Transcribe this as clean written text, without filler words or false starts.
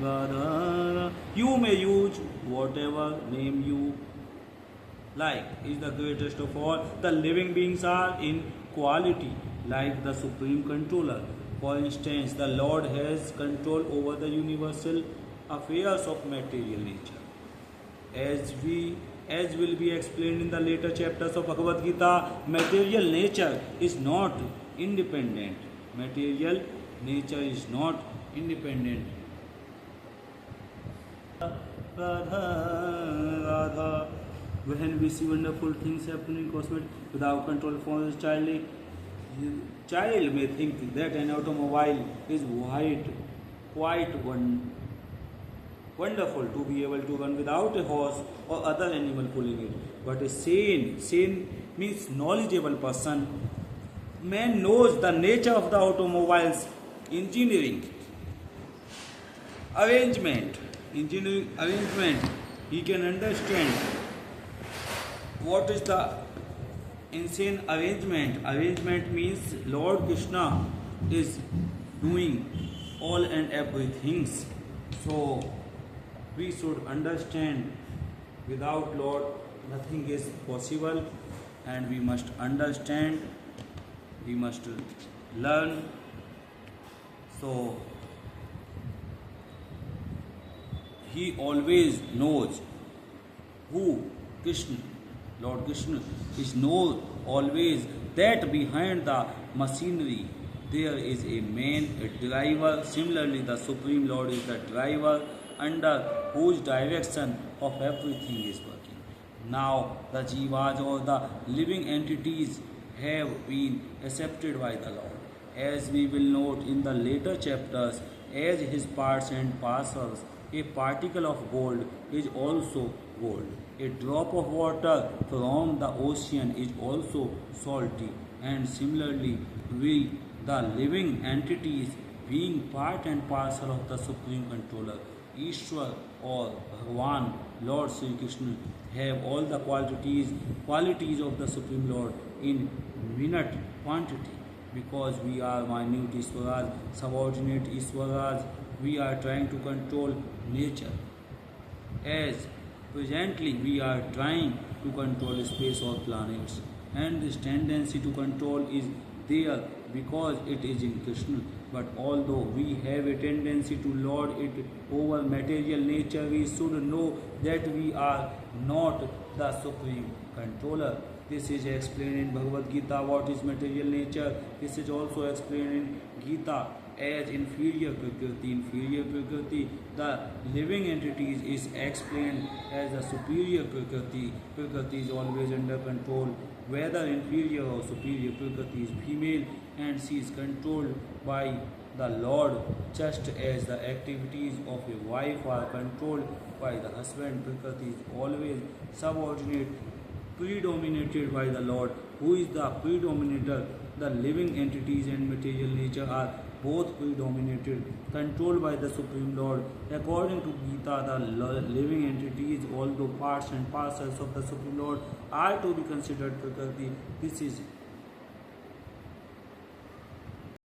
Radha. You may use whatever name you like, is the greatest of all. The living beings are in quality like the supreme controller. For instance, the Lord has control over the universal affairs of material nature. As will be explained in the later chapters of Bhagavad Gita, material nature is not independent. Material nature is not independent. Radha, Radha. When we see wonderful things happening in cosmic without control for the child may think that an automobile is quite wonderful to be able to run without a horse or other animal pulling it. But a sane means knowledgeable person, man knows the nature of the automobile's engineering arrangement. He can understand what is the insane arrangement. Arrangement means Lord Krishna is doing all and everything. So we should understand without Lord nothing is possible, and we must understand, we must learn. So he always knows who Krishna, Lord Krishna, is known always that behind the machinery there is a man, a driver. Similarly, the Supreme Lord is the driver under whose direction of everything is working. Now, the jivas or the living entities have been accepted by the Lord. As we will note in the later chapters, as his parts and parcels, a particle of gold is also gold. A drop of water from the ocean is also salty. And similarly, we, the living entities, being part and parcel of the Supreme Controller, Ishwar or Bhagavan, Lord Sri Krishna, have all the qualities of the Supreme Lord in minute quantity. Because we are minute Ishwaras, subordinate Ishwaras, we are trying to control nature. As presently we are trying to control space or planets, and this tendency to control is there because it is in Krishna. But although we have a tendency to lord it over material nature, we should know that we are not the supreme controller. This is explained in Bhagavad Gita, what is material nature. This is also explained in Gita as inferior Prakriti. Inferior Prakriti, the living entities, is explained as a superior Prakriti. Prakriti is always under control. Whether inferior or superior Prakriti is female, and she is controlled by the Lord, just as the activities of a wife are controlled by the husband. Prakriti is always subordinate, predominated by the Lord, who is the predominator. The living entities and material nature are both predominated, controlled by the Supreme Lord. According to Gita, the living entities, although parts and parcels of the Supreme Lord, are to be considered Prakriti. This is